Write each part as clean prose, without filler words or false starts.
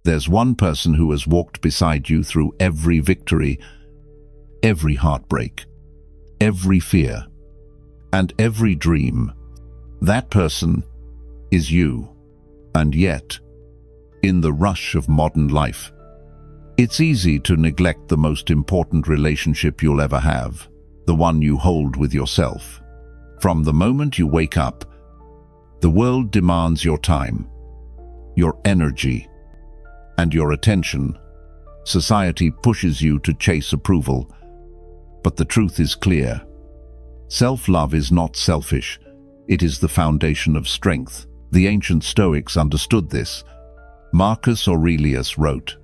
There's one person who has walked beside you through every victory, every heartbreak, every fear, and every dream. That person is you. And yet, in the rush of modern life, it's easy to neglect the most important relationship you'll ever have, the one you hold with yourself. From the moment you wake up, the world demands your time, your energy, and your attention. Society pushes you to chase approval, but the truth is clear. Self-love is not selfish. It is the foundation of strength. The ancient Stoics understood this. Marcus Aurelius wrote,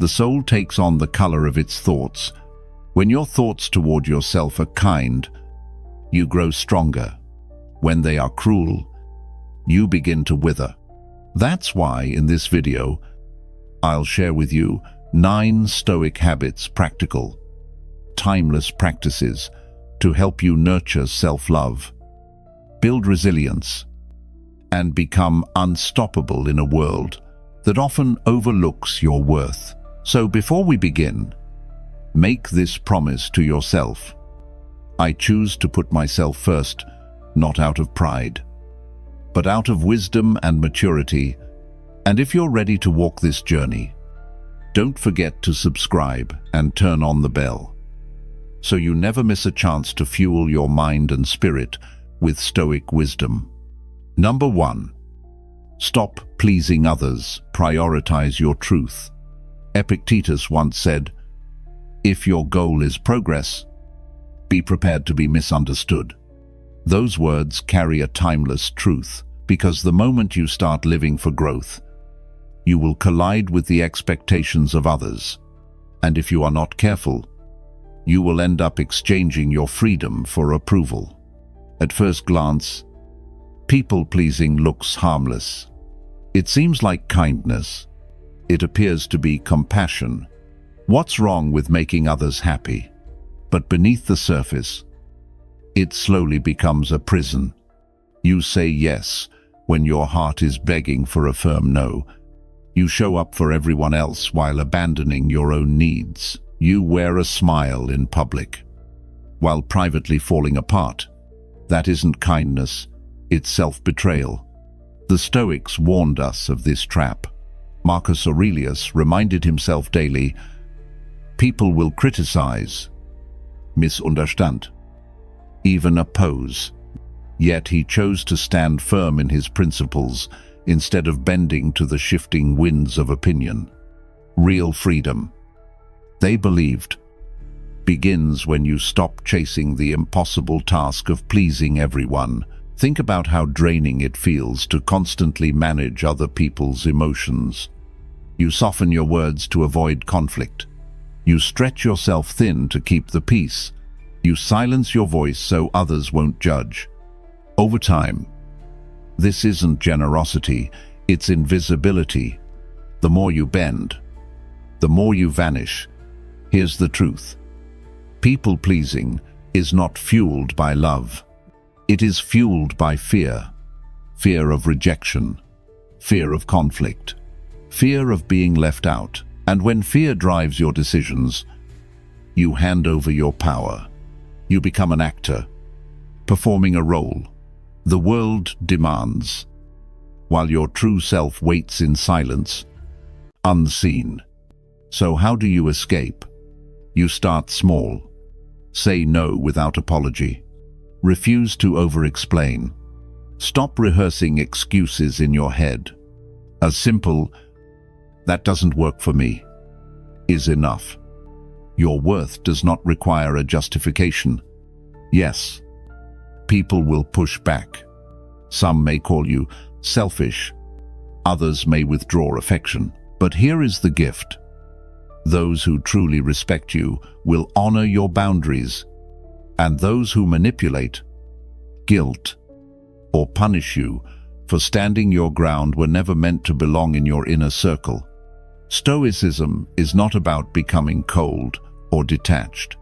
"The soul takes on the color of its thoughts. When your thoughts toward yourself are kind, you grow stronger. When they are cruel, you begin to wither." That's why in this video, I'll share with you 9 Stoic habits, practical, timeless practices to help you nurture self-love, build resilience, and become unstoppable in a world that often overlooks your worth. So before we begin, make this promise to yourself. I choose to put myself first, not out of pride, but out of wisdom and maturity. And if you're ready to walk this journey, don't forget to subscribe and turn on the bell, so you never miss a chance to fuel your mind and spirit with Stoic wisdom. Number 1. Stop pleasing others. Prioritize your truth. Epictetus once said, "If your goal is progress, be prepared to be misunderstood." Those words carry a timeless truth, because the moment you start living for growth, you will collide with the expectations of others. And if you are not careful, you will end up exchanging your freedom for approval. At first glance, people-pleasing looks harmless. It seems like kindness. It appears to be compassion. What's wrong with making others happy? But beneath the surface, it slowly becomes a prison. You say yes when your heart is begging for a firm no. You show up for everyone else while abandoning your own needs. You wear a smile in public, while privately falling apart. That isn't kindness, it's self-betrayal. The Stoics warned us of this trap. Marcus Aurelius reminded himself daily, "People will criticize, misunderstand, even oppose." Yet he chose to stand firm in his principles instead of bending to the shifting winds of opinion. Real freedom, they believed, begins when you stop chasing the impossible task of pleasing everyone. Think about how draining it feels to constantly manage other people's emotions. You soften your words to avoid conflict. You stretch yourself thin to keep the peace. You silence your voice so others won't judge. Over time, this isn't generosity, it's invisibility. The more you bend, the more you vanish. Here's the truth. People-pleasing is not fueled by love. It is fueled by fear. Fear of rejection, fear of conflict, fear of being left out. And when fear drives your decisions, you hand over your power. You become an actor, performing a role the world demands, while your true self waits in silence, unseen. So how do you escape? You start small. Say no without apology. Refuse to over-explain. Stop rehearsing excuses in your head. As simple, "That doesn't work for me," is enough. Your worth does not require a justification. Yes, people will push back. Some may call you selfish. Others may withdraw affection. But here is the gift. Those who truly respect you will honor your boundaries, and those who manipulate, guilt, or punish you for standing your ground were never meant to belong in your inner circle. Stoicism is not about becoming cold or detached.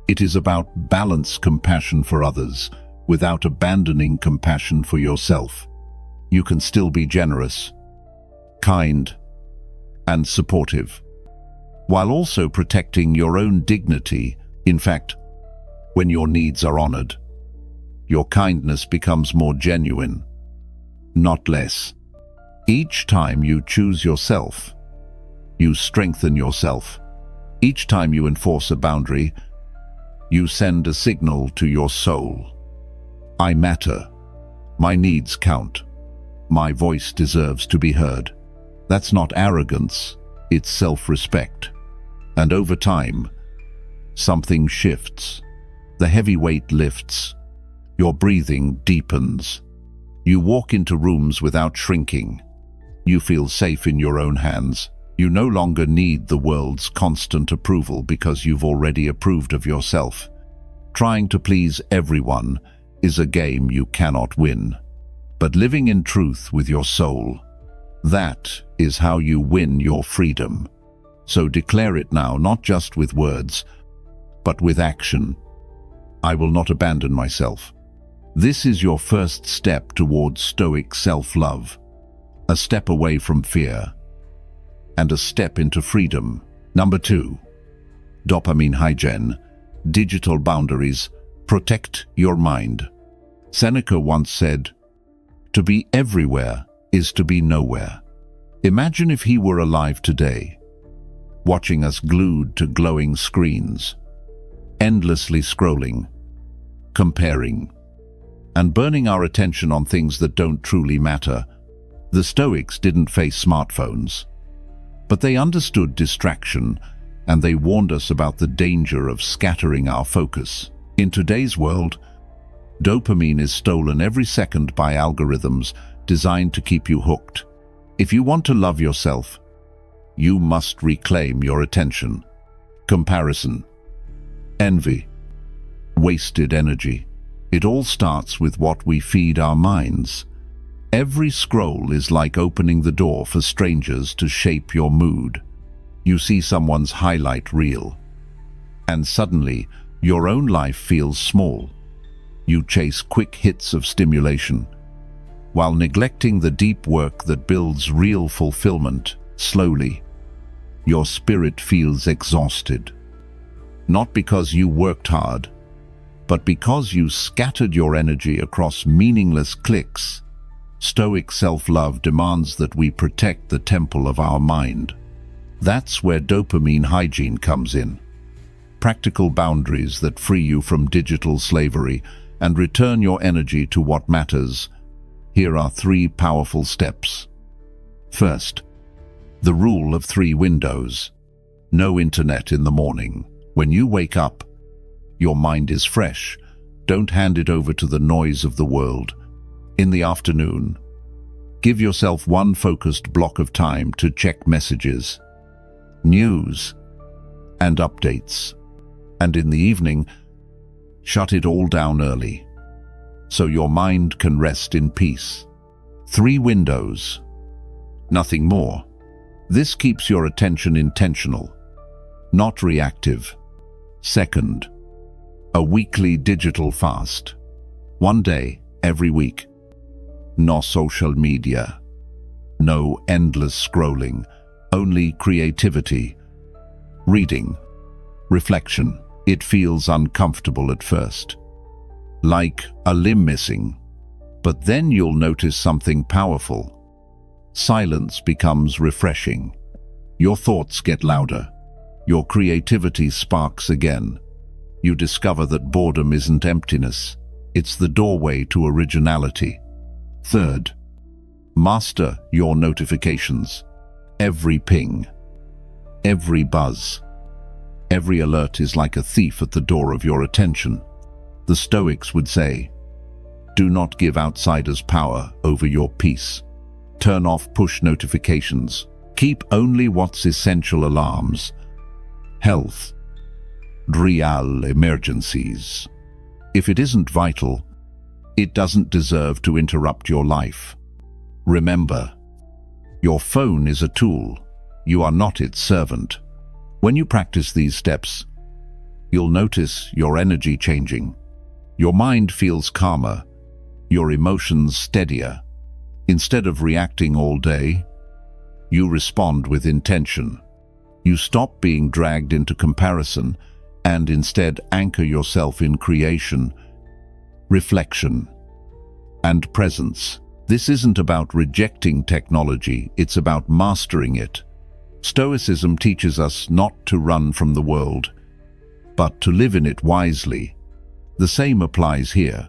It is about balanced compassion for others without abandoning compassion for yourself. You can still be generous, kind, and supportive, while also protecting your own dignity. In fact, when your needs are honored, your kindness becomes more genuine, not less. Each time you choose yourself, you strengthen yourself. Each time you enforce a boundary, you send a signal to your soul. I matter. My needs count. My voice deserves to be heard. That's not arrogance, it's self-respect. And over time, something shifts. The heavy weight lifts. Your breathing deepens. You walk into rooms without shrinking. You feel safe in your own hands. You no longer need the world's constant approval because you've already approved of yourself. Trying to please everyone is a game you cannot win. But living in truth with your soul, that is how you win your freedom. So declare it now, not just with words, but with action. I will not abandon myself. This is your first step towards Stoic self-love, a step away from fear, and a step into freedom. Number 2, dopamine hygiene, digital boundaries. Protect your mind. Seneca once said, "To be everywhere is to be nowhere." Imagine if he were alive today, watching us glued to glowing screens, endlessly scrolling, comparing, and burning our attention on things that don't truly matter. The Stoics didn't face smartphones, but they understood distraction, and they warned us about the danger of scattering our focus. In today's world, dopamine is stolen every second by algorithms designed to keep you hooked. If you want to love yourself, you must reclaim your attention. Comparison, envy, wasted energy. It all starts with what we feed our minds. Every scroll is like opening the door for strangers to shape your mood. You see someone's highlight reel, and suddenly your own life feels small. You chase quick hits of stimulation, while neglecting the deep work that builds real fulfillment. Slowly, your spirit feels exhausted. Not because you worked hard, but because you scattered your energy across meaningless clicks. Stoic self-love demands that we protect the temple of our mind. That's where dopamine hygiene comes in. Practical boundaries that free you from digital slavery and return your energy to what matters. Here are 3 powerful steps. First, the rule of 3 windows. No internet in the morning. When you wake up, your mind is fresh. Don't hand it over to the noise of the world. In the afternoon, give yourself one focused block of time to check messages, news, and updates. And in the evening, shut it all down early, so your mind can rest in peace. 3 windows, nothing more. This keeps your attention intentional, not reactive. Second, a weekly digital fast. 1 day, every week. No social media, no endless scrolling, only creativity, reading, reflection. It feels uncomfortable at first, like a limb missing, but then you'll notice something powerful. Silence becomes refreshing. Your thoughts get louder. Your creativity sparks again. You discover that boredom isn't emptiness, it's the doorway to originality. Third, master your notifications. Every ping, every buzz, every alert is like a thief at the door of your attention. The Stoics would say, do not give outsiders power over your peace. Turn off push notifications. Keep only what's essential alarms. Health, real emergencies. If it isn't vital, it doesn't deserve to interrupt your life. Remember, your phone is a tool. You are not its servant. When you practice these steps, you'll notice your energy changing. Your mind feels calmer, your emotions steadier. Instead of reacting all day, You respond with intention. You stop being dragged into comparison and instead anchor yourself in creation, reflection, and presence. This isn't about rejecting technology, it's about mastering it. Stoicism teaches us not to run from the world, but to live in it wisely. The same applies here.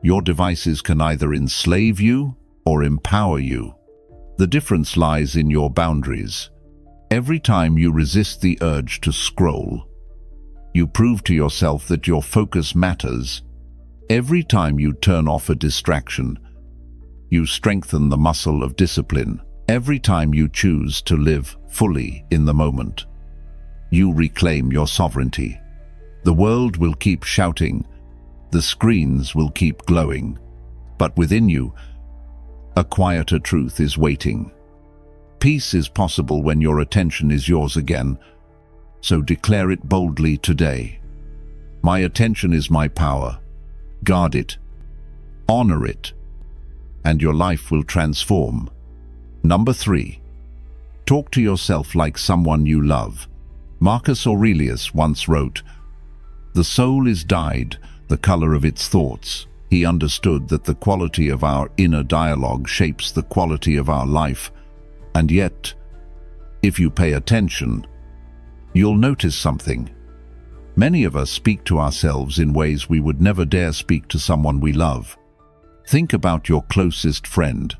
Your devices can either enslave you or empower you. The difference lies in your boundaries. Every time you resist the urge to scroll, you prove to yourself that your focus matters. Every time you turn off a distraction, you strengthen the muscle of discipline. Every time you choose to live fully in the moment, you reclaim your sovereignty. The world will keep shouting, the screens will keep glowing, but within you, a quieter truth is waiting. Peace is possible when your attention is yours again, so declare it boldly today. My attention is my power. Guard it, honor it, and your life will transform. Number 3. Talk to yourself like someone you love. Marcus Aurelius once wrote, "The soul is dyed, the color of its thoughts." He understood that the quality of our inner dialogue shapes the quality of our life. And yet, if you pay attention, you'll notice something. Many of us speak to ourselves in ways we would never dare speak to someone we love. Think about your closest friend.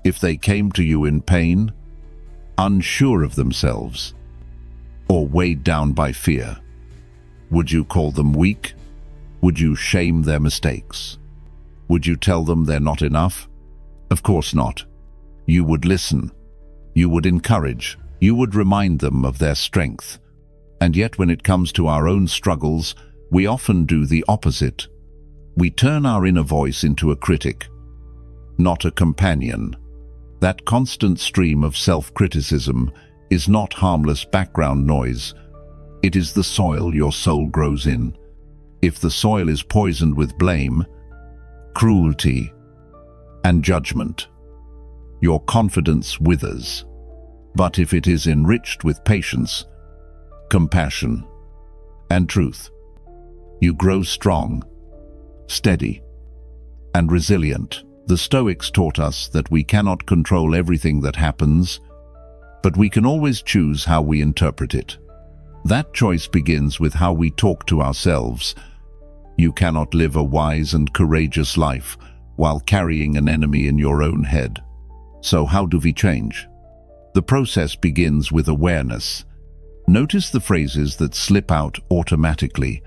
If they came to you in pain, unsure of themselves, or weighed down by fear, would you call them weak? Would you shame their mistakes? Would you tell them they're not enough? Of course not. You would listen. You would encourage. You would remind them of their strength. And yet when it comes to our own struggles, we often do the opposite. We turn our inner voice into a critic, not a companion. That constant stream of self-criticism is not harmless background noise. It is the soil your soul grows in. If the soil is poisoned with blame, cruelty, and judgment, your confidence withers. But if it is enriched with patience, compassion, and truth, you grow strong, steady, and resilient. The Stoics taught us that we cannot control everything that happens, but we can always choose how we interpret it. That choice begins with how we talk to ourselves. You cannot live a wise and courageous life while carrying an enemy in your own head. So how do we change? The process begins with awareness. Notice the phrases that slip out automatically.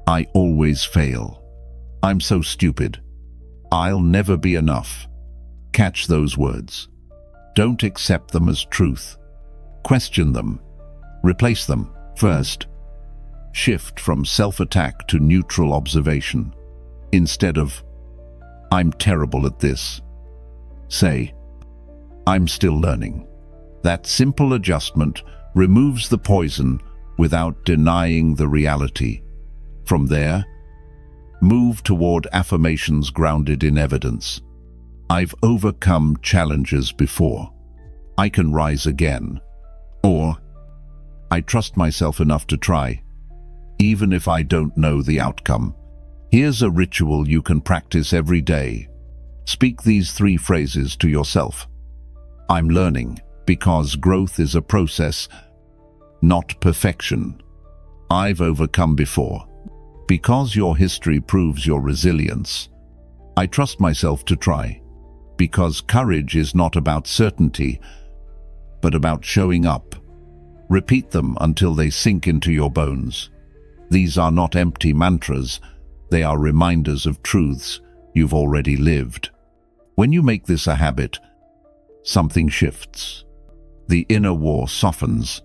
I always fail. I'm so stupid. I'll never be enough. Catch those words. Don't accept them as truth. Question them. Replace them. First, shift from self-attack to neutral observation. Instead of, I'm terrible at this, say, I'm still learning. That simple adjustment removes the poison without denying the reality. From there, move toward affirmations grounded in evidence. I've overcome challenges before. I can rise again. Or, I trust myself enough to try, even if I don't know the outcome. Here's a ritual you can practice every day. Speak these 3 phrases to yourself. I'm learning, because growth is a process, not perfection. I've overcome before, because your history proves your resilience. I trust myself to try, because courage is not about certainty, but about showing up. Repeat them until they sink into your bones. These are not empty mantras, they are reminders of truths you've already lived. When you make this a habit, something shifts. The inner war softens.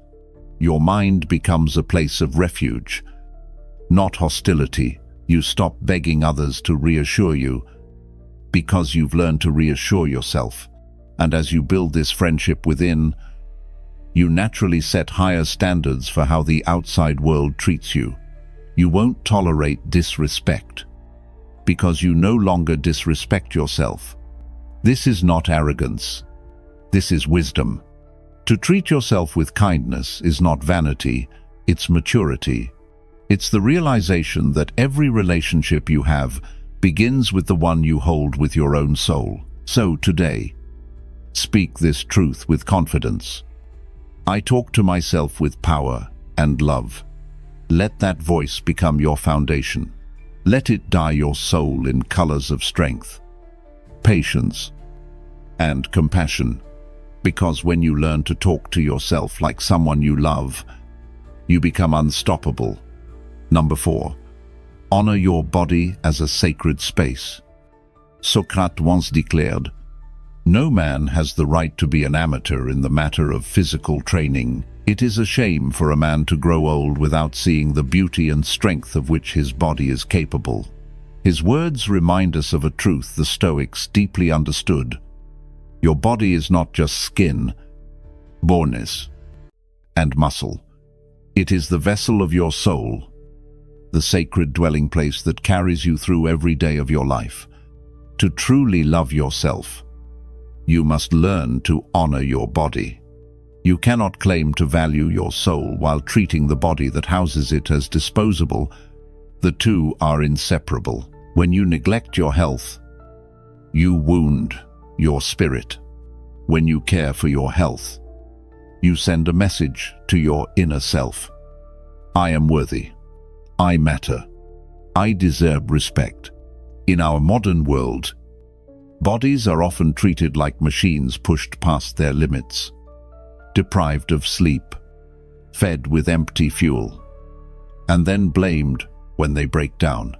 Your mind becomes a place of refuge, not hostility. You stop begging others to reassure you, because you've learned to reassure yourself. And as you build this friendship within, you naturally set higher standards for how the outside world treats you. You won't tolerate disrespect, because you no longer disrespect yourself. This is not arrogance. This is wisdom. To treat yourself with kindness is not vanity, it's maturity. It's the realization that every relationship you have begins with the one you hold with your own soul. So today, speak this truth with confidence. I talk to myself with power and love. Let that voice become your foundation. Let it dye your soul in colors of strength, patience, and compassion. Because when you learn to talk to yourself like someone you love, you become unstoppable. Number 4. Honor your body as a sacred space. Socrates once declared, "No man has the right to be an amateur in the matter of physical training. It is a shame for a man to grow old without seeing the beauty and strength of which his body is capable." His words remind us of a truth the Stoics deeply understood. Your body is not just skin, bones, and muscle. It is the vessel of your soul, the sacred dwelling place that carries you through every day of your life. To truly love yourself, you must learn to honor your body. You cannot claim to value your soul while treating the body that houses it as disposable. The two are inseparable. When you neglect your health, you wound your spirit. When you care for your health, you send a message to your inner self. I am worthy. I matter. I deserve respect. In our modern world, bodies are often treated like machines pushed past their limits, deprived of sleep, fed with empty fuel, and then blamed when they break down.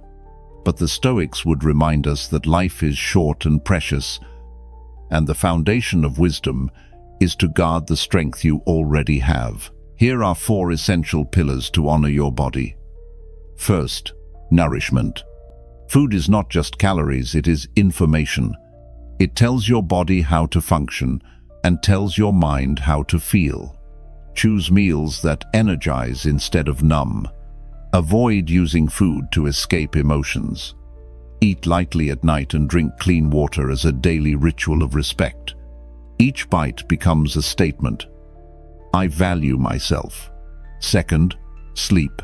But the Stoics would remind us that life is short and precious, and the foundation of wisdom is to guard the strength you already have. Here are 4 essential pillars to honor your body. First, nourishment. Food is not just calories, it is information. It tells your body how to function and tells your mind how to feel. Choose meals that energize instead of numb. Avoid using food to escape emotions. Eat lightly at night and drink clean water as a daily ritual of respect. Each bite becomes a statement. I value myself. Second, sleep.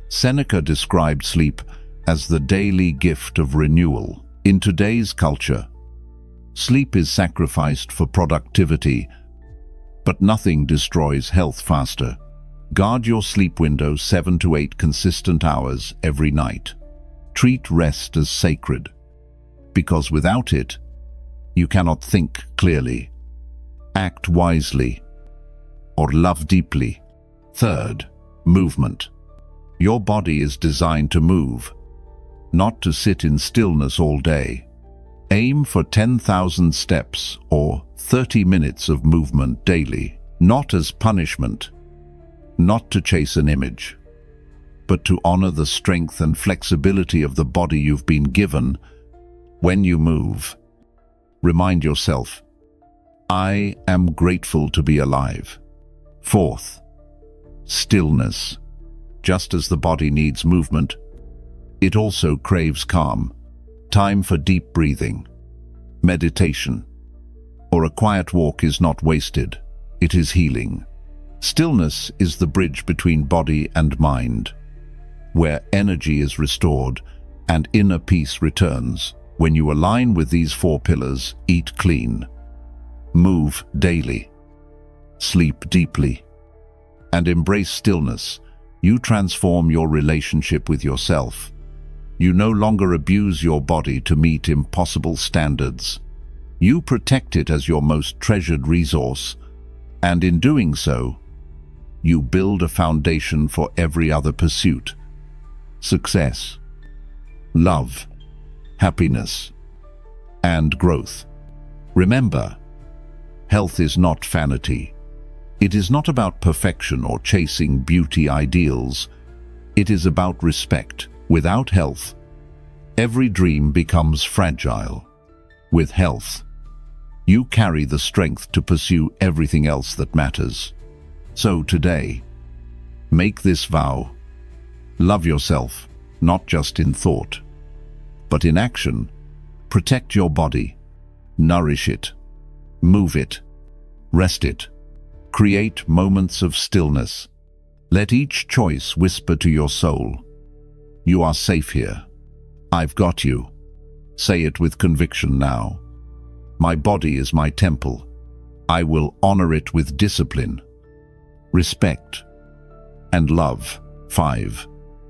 Seneca described sleep as the daily gift of renewal. In today's culture, sleep is sacrificed for productivity, but nothing destroys health faster. Guard your sleep window 7 to 8 consistent hours every night. Treat rest as sacred, because without it, you cannot think clearly, act wisely, or love deeply. Third, movement. Your body is designed to move, not to sit in stillness all day. Aim for 10,000 steps or 30 minutes of movement daily, not as punishment, not to chase an image, but to honor the strength and flexibility of the body you've been given. When you move, remind yourself, I am grateful to be alive. Fourth, stillness. Just as the body needs movement, it also craves calm. Time for deep breathing, meditation, or a quiet walk is not wasted. It is healing. Stillness is the bridge between body and mind, where energy is restored and inner peace returns. When you align with these 4 pillars, eat clean, move daily, sleep deeply, and embrace stillness, you transform your relationship with yourself. You no longer abuse your body to meet impossible standards. You protect it as your most treasured resource, and in doing so, you build a foundation for every other pursuit: success, love, happiness, and growth. Remember, health is not vanity. It is not about perfection or chasing beauty ideals. It is about respect. Without health, every dream becomes fragile. With health, you carry the strength to pursue everything else that matters. So today, make this vow. Love yourself, not just in thought, but in action. Protect your body, nourish it, move it, rest it, Create moments of stillness. Let each choice whisper to your soul, "You are safe here. I've got you." Say it with conviction now. My body is my temple. I will honor it with discipline, respect, and love. 5.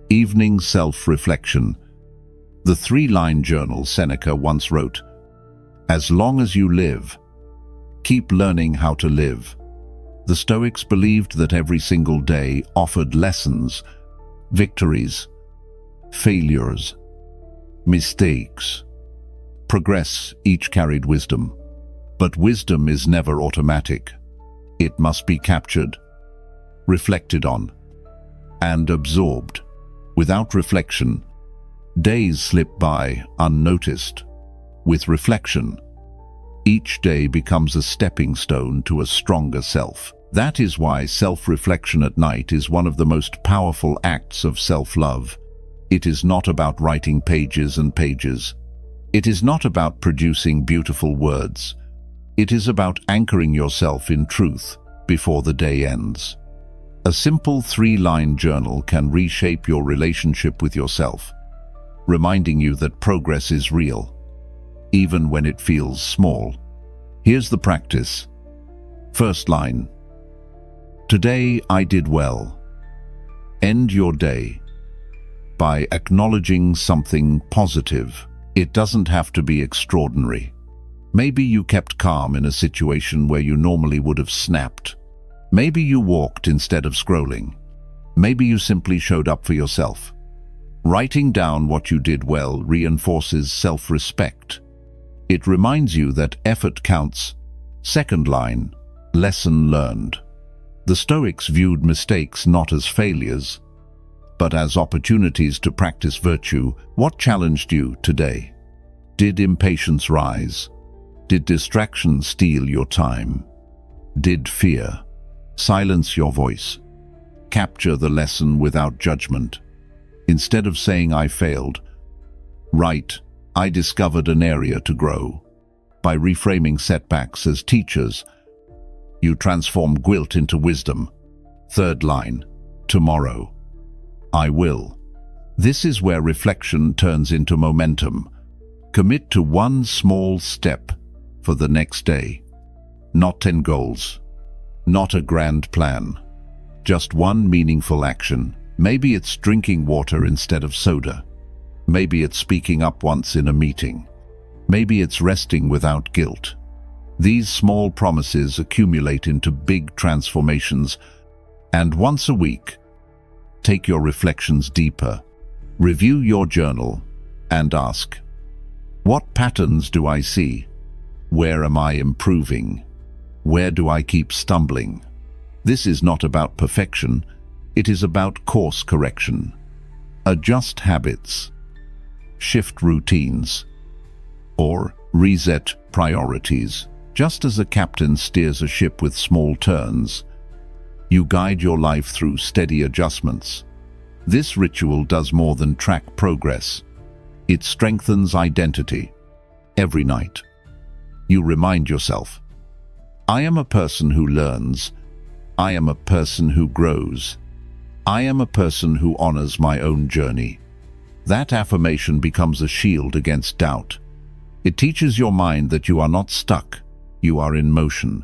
Evening self-reflection. The 3-line journal Seneca once wrote, "As long as you live, keep learning how to live." The Stoics believed that every single day offered lessons, victories, failures, mistakes. Progress each carried wisdom. But wisdom is never automatic. It must be captured, reflected on, and absorbed. Without reflection, days slip by unnoticed. With reflection, each day becomes a stepping stone to a stronger self. That is why self-reflection at night is one of the most powerful acts of self-love. It is not about writing pages and pages. It is not about producing beautiful words. It is about anchoring yourself in truth before the day ends. A simple 3-line journal can reshape your relationship with yourself, reminding you that progress is real, even when it feels small. Here's the practice. First line. Today I did well. End your day by acknowledging something positive. It doesn't have to be extraordinary. Maybe you kept calm in a situation where you normally would have snapped. Maybe you walked instead of scrolling. Maybe you simply showed up for yourself. Writing down what you did well reinforces self-respect. It reminds you that effort counts. Second line. Lesson learned. The Stoics viewed mistakes not as failures, but as opportunities to practice virtue. What challenged you today? Did impatience rise? Did distraction steal your time? Did fear silence your voice? Capture the lesson without judgment. Instead of saying "I failed," write, "I discovered an area to grow." By reframing setbacks as teachers, you transform guilt into wisdom. Third line. Tomorrow I will. This is where reflection turns into momentum. Commit to one small step for the next day. Not 10 goals, not a grand plan, just one meaningful action. Maybe it's drinking water instead of soda. Maybe it's speaking up once in a meeting. Maybe it's resting without guilt. These small promises accumulate into big transformations, and once a week, take your reflections deeper. Review your journal and ask, what patterns do I see? Where am I improving? Where do I keep stumbling? This is not about perfection, it is about course correction. Adjust habits, shift routines, or reset priorities. Just as a captain steers a ship with small turns, you guide your life through steady adjustments. This ritual does more than track progress. It strengthens identity. Every night, you remind yourself, I am a person who learns. I am a person who grows. I am a person who honors my own journey. That affirmation becomes a shield against doubt. It teaches your mind that you are not stuck, you are in motion.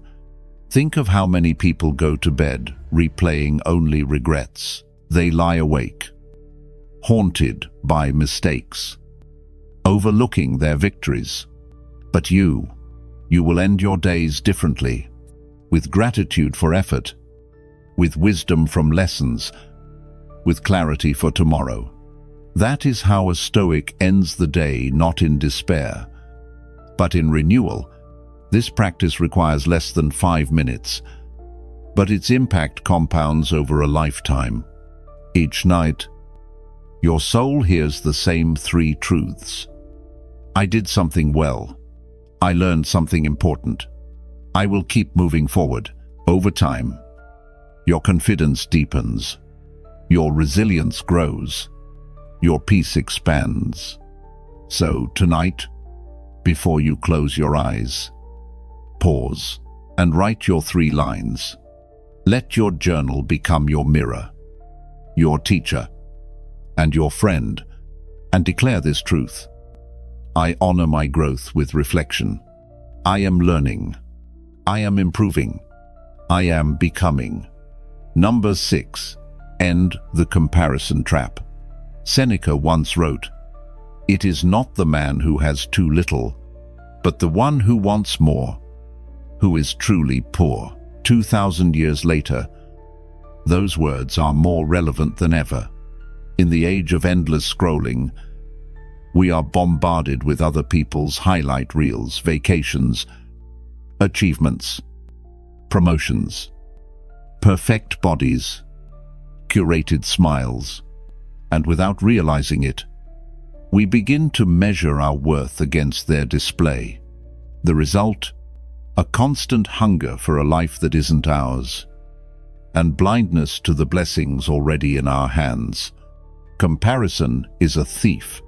Think of how many people go to bed replaying only regrets. They lie awake, haunted by mistakes, overlooking their victories. But you will end your days differently, with gratitude for effort, with wisdom from lessons, with clarity for tomorrow. That is how a Stoic ends the day, not in despair, but in renewal. This practice requires less than 5 minutes, but its impact compounds over a lifetime. Each night, your soul hears the same 3 truths. I did something well. I learned something important. I will keep moving forward. Over time, your confidence deepens. Your resilience grows. Your peace expands. So tonight, before you close your eyes, pause and write your 3 lines. Let your journal become your mirror, your teacher, and your friend, and declare this truth. I honor my growth with reflection. I am learning. I am improving. I am becoming. Number 6. End the comparison trap. Seneca once wrote, "It is not the man who has too little, but the one who wants more, who is truly poor." 2,000 years later, those words are more relevant than ever. In the age of endless scrolling, we are bombarded with other people's highlight reels, vacations, achievements, promotions, perfect bodies, curated smiles, and without realizing it, we begin to measure our worth against their display. The result? A constant hunger for a life that isn't ours, and blindness to the blessings already in our hands. Comparison is a thief.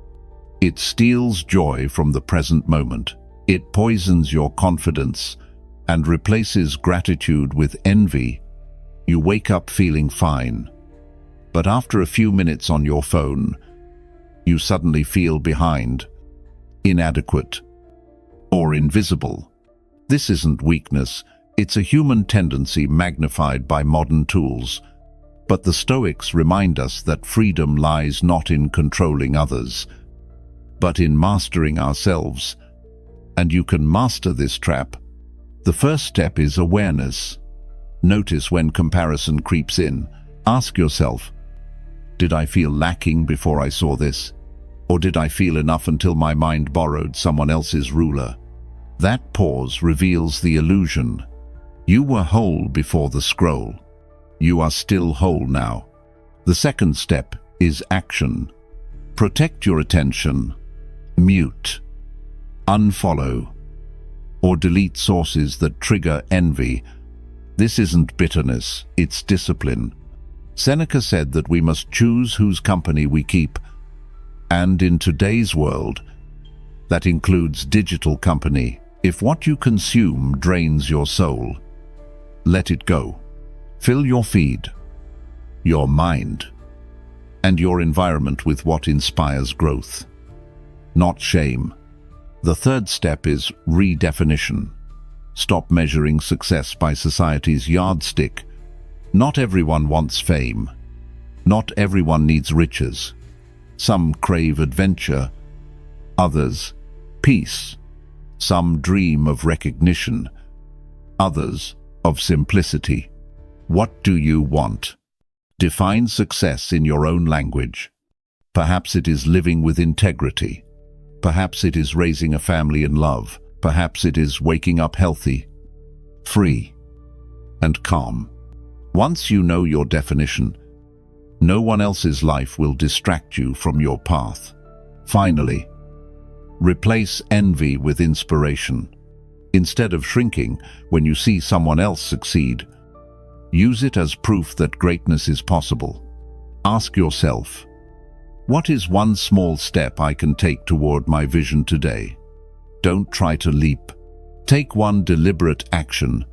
It steals joy from the present moment. It poisons your confidence and replaces gratitude with envy. You wake up feeling fine, but after a few minutes on your phone, you suddenly feel behind, inadequate, or invisible. This isn't weakness, it's a human tendency magnified by modern tools. But the Stoics remind us that freedom lies not in controlling others, but in mastering ourselves. And you can master this trap. The first step is awareness. Notice when comparison creeps in. Ask yourself, did I feel lacking before I saw this? Or did I feel enough until my mind borrowed someone else's ruler? That pause reveals the illusion. You were whole before the scroll. You are still whole now. The second step is action. Protect your attention. Mute, unfollow, or delete sources that trigger envy. This isn't bitterness, it's discipline. Seneca said that we must choose whose company we keep. And in today's world, that includes digital company. If what you consume drains your soul, let it go. Fill your feed, your mind, and your environment with what inspires growth, not shame. The third step is redefinition. Stop measuring success by society's yardstick. Not everyone wants fame. Not everyone needs riches. Some crave adventure, others peace. Some dream of recognition, others of simplicity. What do you want? Define success in your own language. Perhaps it is living with integrity. Perhaps it is raising a family in love. Perhaps it is waking up healthy, free, and calm. Once you know your definition, no one else's life will distract you from your path. Finally, replace envy with inspiration. Instead of shrinking when you see someone else succeed, use it as proof that greatness is possible. Ask yourself, what is one small step I can take toward my vision today? Don't try to leap. Take one deliberate action.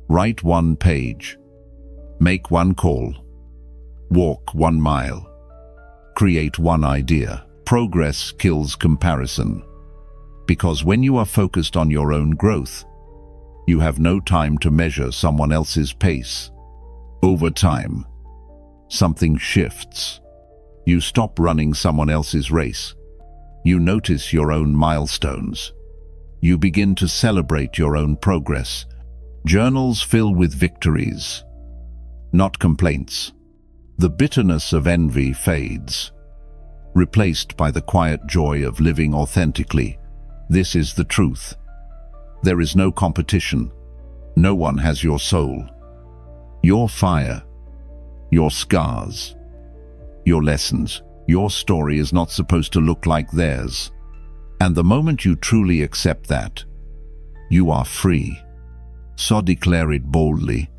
Write one page. Make one call. Walk 1 mile. Create one idea. Progress kills comparison. Because when you are focused on your own growth, you have no time to measure someone else's pace. Over time, something shifts. You stop running someone else's race. You notice your own milestones. You begin to celebrate your own progress. Journals fill with victories, not complaints. The bitterness of envy fades, replaced by the quiet joy of living authentically. This is the truth. There is no competition. No one has your soul, your fire, your scars, your lessons. Your story is not supposed to look like theirs. And the moment you truly accept that, you are free. So declare it boldly.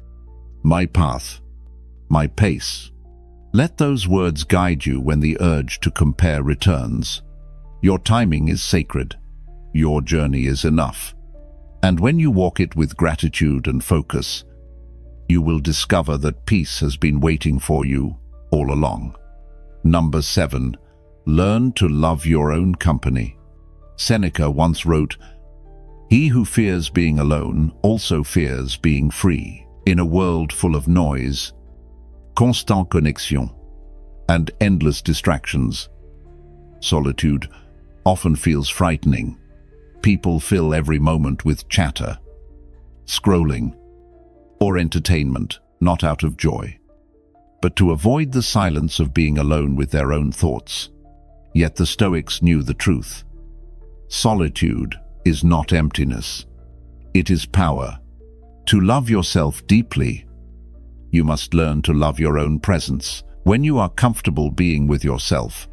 My path, my pace. Let those words guide you when the urge to compare returns. Your timing is sacred. Your journey is enough. And when you walk it with gratitude and focus, you will discover that peace has been waiting for you all along. Number 7. Learn to love your own company. Seneca once wrote, "He who fears being alone also fears being free." In a world full of noise, constant connexion, and endless distractions, solitude often feels frightening. People fill every moment with chatter, scrolling, or entertainment, not out of joy, but to avoid the silence of being alone with their own thoughts. Yet the Stoics knew the truth. Solitude is not emptiness. It is power. To love yourself deeply, you must learn to love your own presence. When you are comfortable being with yourself,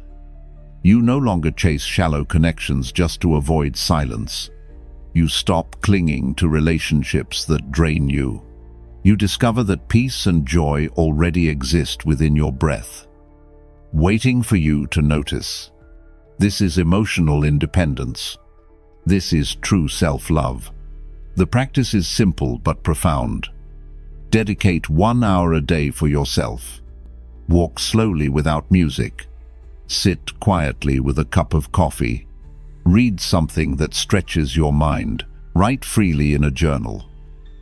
you no longer chase shallow connections just to avoid silence. You stop clinging to relationships that drain you. You discover that peace and joy already exist within your breath, waiting for you to notice. This is emotional independence. This is true self-love. The practice is simple but profound. Dedicate 1 hour a day for yourself. Walk slowly without music. Sit quietly with a cup of coffee. Read something that stretches your mind. Write freely in a journal.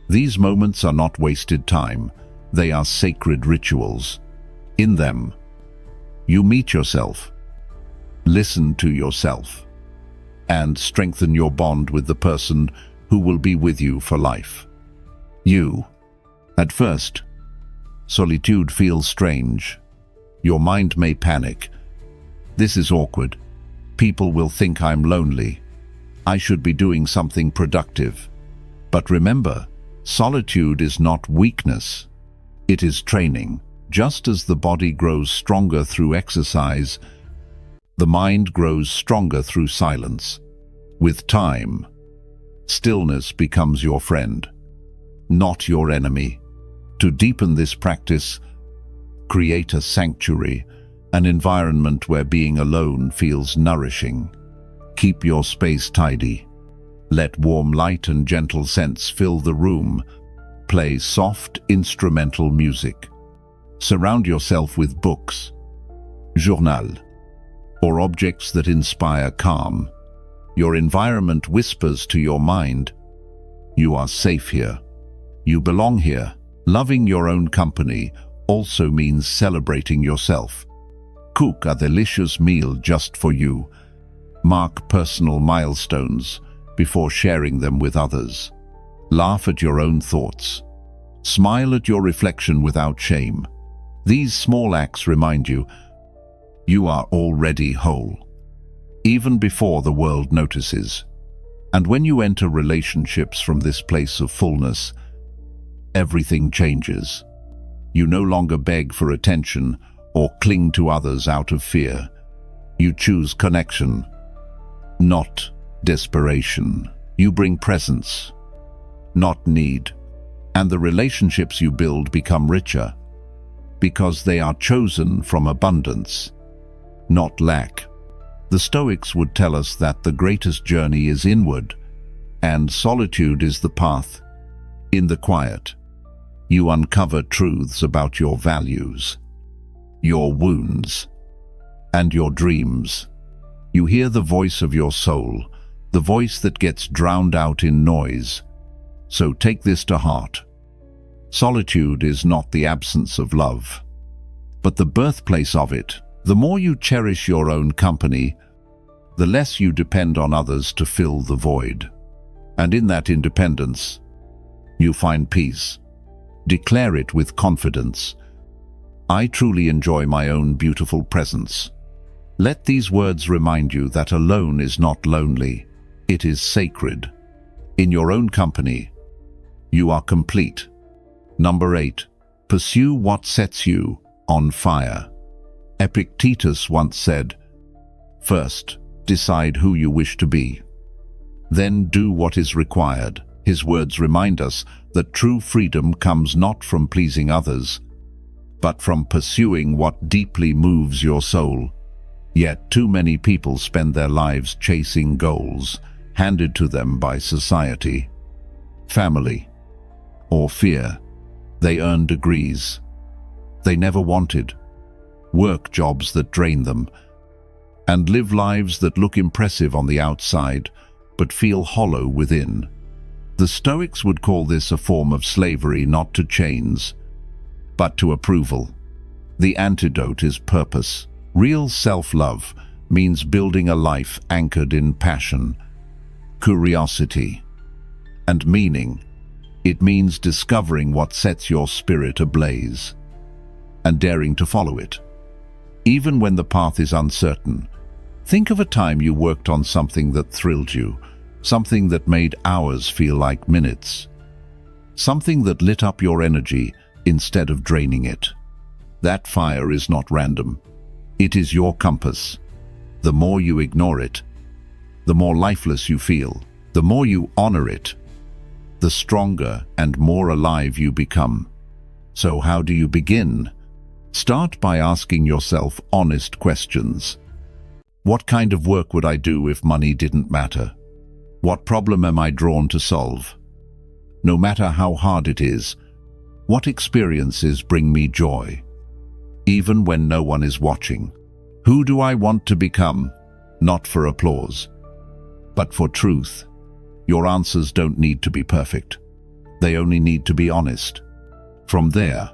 These moments are not wasted time. They are sacred rituals. In them, you meet yourself, listen to yourself, and strengthen your bond with the person who will be with you for life. At first, solitude feels strange. Your mind may panic. This is awkward. People will think I'm lonely. I should be doing something productive. But remember, solitude is not weakness. It is training. Just as the body grows stronger through exercise, the mind grows stronger through silence. With time, stillness becomes your friend, not your enemy. To deepen this practice, create a sanctuary, an environment where being alone feels nourishing. Keep your space tidy. Let warm light and gentle scents fill the room. Play soft instrumental music. Surround yourself with books, journal, or objects that inspire calm. Your environment whispers to your mind, you are safe here. You belong here. Loving your own company also means celebrating yourself. Cook a delicious meal just for you. Mark personal milestones before sharing them with others. Laugh at your own thoughts. Smile at your reflection without shame. These small acts remind you, you are already whole, even before the world notices. And when you enter relationships from this place of fullness, everything changes. You no longer beg for attention or cling to others out of fear. You choose connection, not desperation. You bring presence, not need. And the relationships you build become richer because they are chosen from abundance, not lack. The Stoics would tell us that the greatest journey is inward, and solitude is the path. In the quiet, you uncover truths about your values, your wounds, and your dreams. You hear the voice of your soul, the voice that gets drowned out in noise. So take this to heart. Solitude is not the absence of love, but the birthplace of it. The more you cherish your own company, the less you depend on others to fill the void. And in that independence, you find peace. Declare it with confidence. I truly enjoy my own beautiful presence. Let these words remind you that alone is not lonely. It is sacred. In your own company, you are complete. Number 8. Pursue what sets you on fire. Epictetus once said, "First, decide who you wish to be. Then do what is required." His words remind us that true freedom comes not from pleasing others, but from pursuing what deeply moves your soul. Yet too many people spend their lives chasing goals handed to them by society, family, or fear. They earn degrees they never wanted, work jobs that drain them, and live lives that look impressive on the outside but feel hollow within. The Stoics would call this a form of slavery, not to chains, but to approval. The antidote is purpose. Real self-love means building a life anchored in passion, curiosity, and meaning. It means discovering what sets your spirit ablaze and daring to follow it. Even when the path is uncertain, think of a time you worked on something that thrilled you, something that made hours feel like minutes, something that lit up your energy instead of draining it. That fire is not random. It is your compass. The more you ignore it, the more lifeless you feel. The more you honor it, the stronger and more alive you become. So how do you begin? Start by asking yourself honest questions. What kind of work would I do if money didn't matter? What problem am I drawn to solve? No matter how hard it is, what experiences bring me joy? Even when no one is watching. Who do I want to become? Not for applause, but for truth. Your answers don't need to be perfect. They only need to be honest. From there,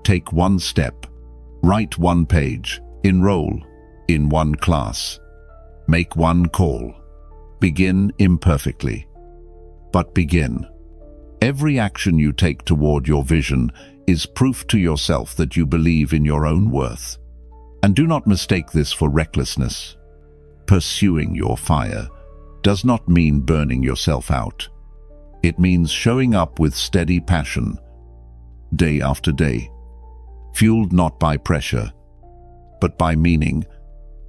take one step. Write one page. Enroll in one class. Make one call. Begin imperfectly, but begin. Every action you take toward your vision is proof to yourself that you believe in your own worth. And do not mistake this for recklessness. Pursuing your fire does not mean burning yourself out. It means showing up with steady passion, day after day, fueled not by pressure, but by meaning.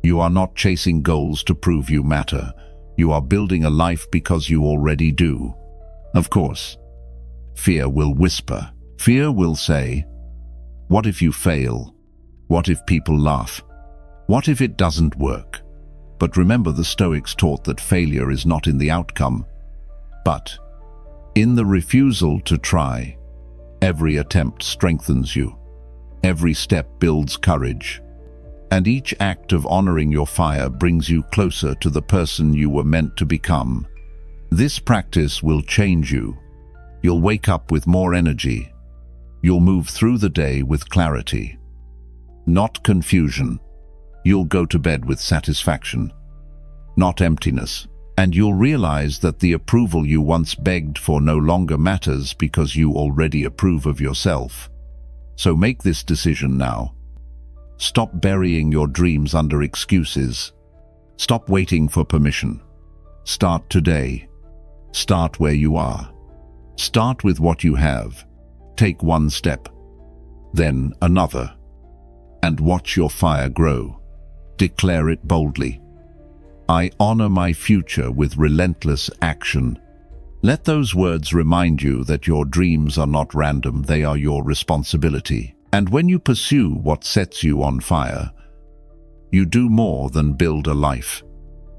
You are not chasing goals to prove you matter. You are building a life because you already do. Of course, fear will whisper. Fear will say, what if you fail? What if people laugh? What if it doesn't work? But remember, the Stoics taught that failure is not in the outcome, but in the refusal to try. Every attempt strengthens you. Every step builds courage. And each act of honoring your fire brings you closer to the person you were meant to become. This practice will change you. You'll wake up with more energy. You'll move through the day with clarity, not confusion. You'll go to bed with satisfaction, not emptiness. And you'll realize that the approval you once begged for no longer matters because you already approve of yourself. So make this decision now. Stop burying your dreams under excuses. Stop waiting for permission. Start today. Start where you are. Start with what you have. Take one step, then another, and watch your fire grow. Declare it boldly. I honor my future with relentless action. Let those words remind you that your dreams are not random, they are your responsibility. And when you pursue what sets you on fire, you do more than build a life.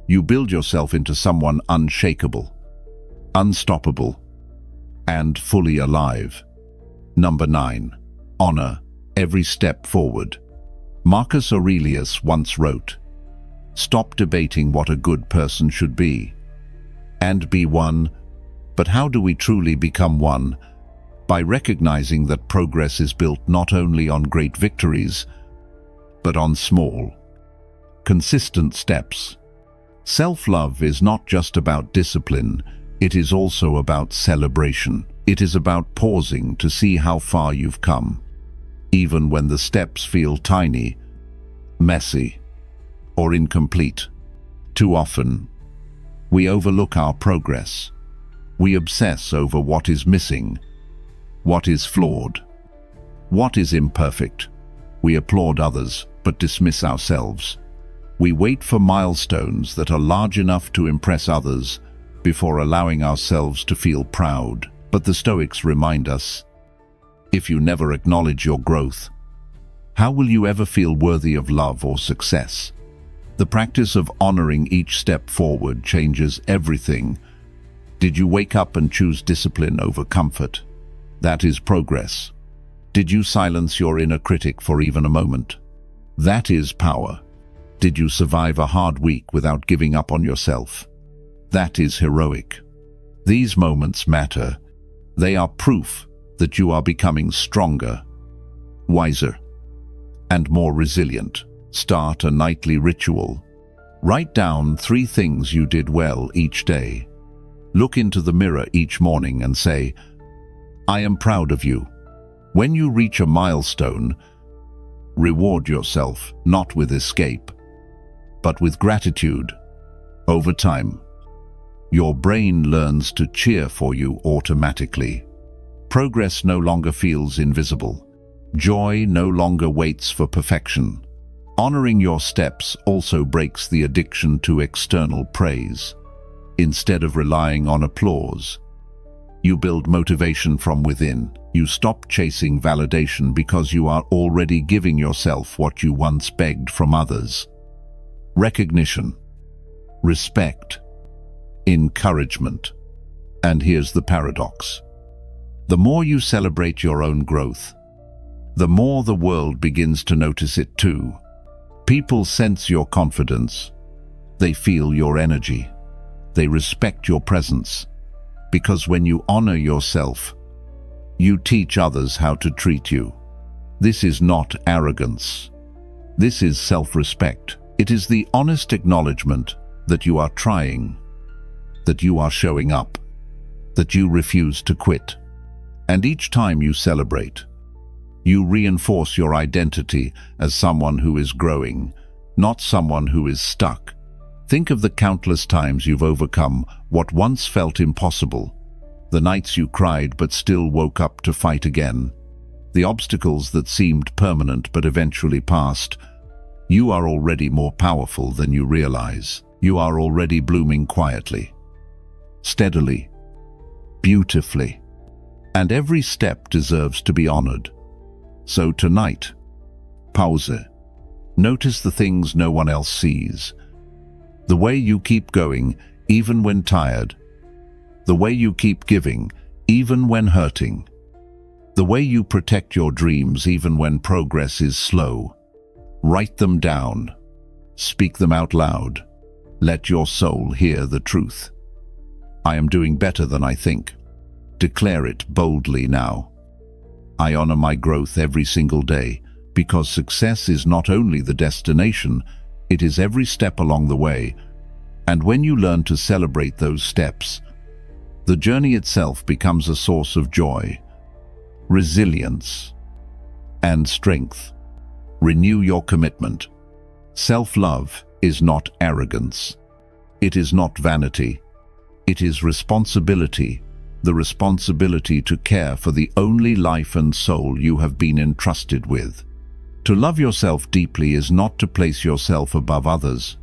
You build yourself into someone unshakable, unstoppable, and fully alive. Number 9. Honor every step forward. Marcus Aurelius once wrote, "Stop debating what a good person should be, and be one." But how do we truly become one? By recognizing that progress is built not only on great victories, but on small, consistent steps. Self-love is not just about discipline, it is also about celebration. It is about pausing to see how far you've come, even when the steps feel tiny, messy, or incomplete. Too often, we overlook our progress. We obsess over what is missing, what is flawed, what is imperfect. We applaud others, but dismiss ourselves. We wait for milestones that are large enough to impress others before allowing ourselves to feel proud. But the Stoics remind us, if you never acknowledge your growth, how will you ever feel worthy of love or success? The practice of honoring each step forward changes everything. Did you wake up and choose discipline over comfort? That is progress. Did you silence your inner critic for even a moment? That is power. Did you survive a hard week without giving up on yourself? That is heroic. These moments matter. They are proof that you are becoming stronger, wiser, and more resilient. Start a nightly ritual. Write down 3 things you did well each day. Look into the mirror each morning and say, "I am proud of you." When you reach a milestone, reward yourself not with escape, but with gratitude. Over time, your brain learns to cheer for you automatically. Progress no longer feels invisible. Joy no longer waits for perfection. Honoring your steps also breaks the addiction to external praise. Instead of relying on applause, you build motivation from within. You stop chasing validation because you are already giving yourself what you once begged from others. Recognition, respect, encouragement. And here's the paradox. The more you celebrate your own growth, the more the world begins to notice it too. People sense your confidence. They feel your energy. They respect your presence. Because when you honor yourself, you teach others how to treat you. This is not arrogance. This is self-respect. It is the honest acknowledgement that you are trying, that you are showing up, that you refuse to quit. And each time you celebrate, you reinforce your identity as someone who is growing, not someone who is stuck. Think of the countless times you've overcome what once felt impossible, the nights you cried but still woke up to fight again, the obstacles that seemed permanent but eventually passed. You are already more powerful than you realize. You are already blooming quietly, steadily, beautifully, and every step deserves to be honored. So tonight, pause. Notice the things no one else sees. The way you keep going, even when tired. The way you keep giving, even when hurting. The way you protect your dreams, even when progress is slow. Write them down. Speak them out loud. Let your soul hear the truth. I am doing better than I think. Declare it boldly now. I honor my growth every single day, because success is not only the destination, it is every step along the way. And when you learn to celebrate those steps, the journey itself becomes a source of joy, resilience, and strength. Renew your commitment. Self-love is not arrogance. It is not vanity. It is responsibility. The responsibility to care for the only life and soul you have been entrusted with. To love yourself deeply is not to place yourself above others,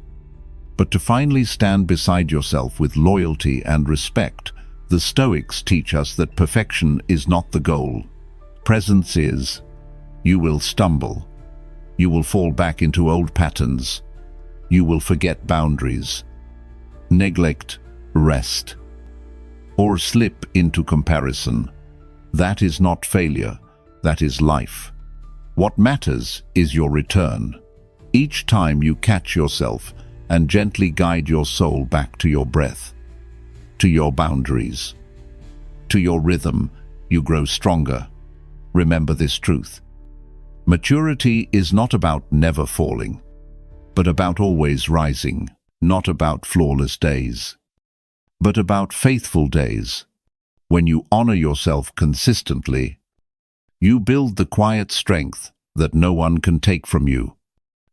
but to finally stand beside yourself with loyalty and respect. The Stoics teach us that perfection is not the goal. Presence is. You will stumble. You will fall back into old patterns. You will forget boundaries, neglect rest, or slip into comparison. That is not failure, that is life. What matters is your return. Each time you catch yourself and gently guide your soul back to your breath, to your boundaries, to your rhythm, you grow stronger. Remember this truth. Maturity is not about never falling, but about always rising, not about flawless days, but about faithful days. When you honor yourself consistently, you build the quiet strength that no one can take from you.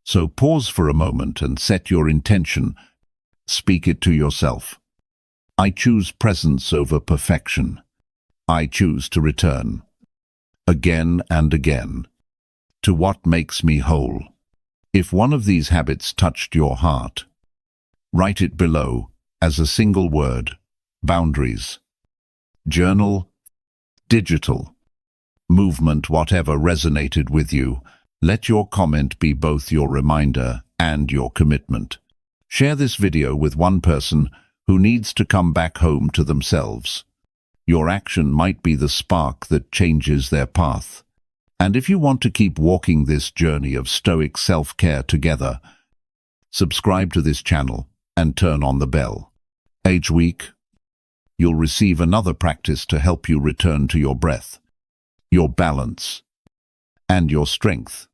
So pause for a moment and set your intention. Speak it to yourself. I choose presence over perfection. I choose to return, again and again, to what makes me whole. If one of these habits touched your heart, write it below as a single word: boundaries. Journal, digital, movement, whatever resonated with you. Let your comment be both your reminder and your commitment. Share this video with one person who needs to come back home to themselves. Your action might be the spark that changes their path. And if you want to keep walking this journey of Stoic self-care together, subscribe to this channel and turn on the bell. Each week, you'll receive another practice to help you return to your breath, your balance, and your strength.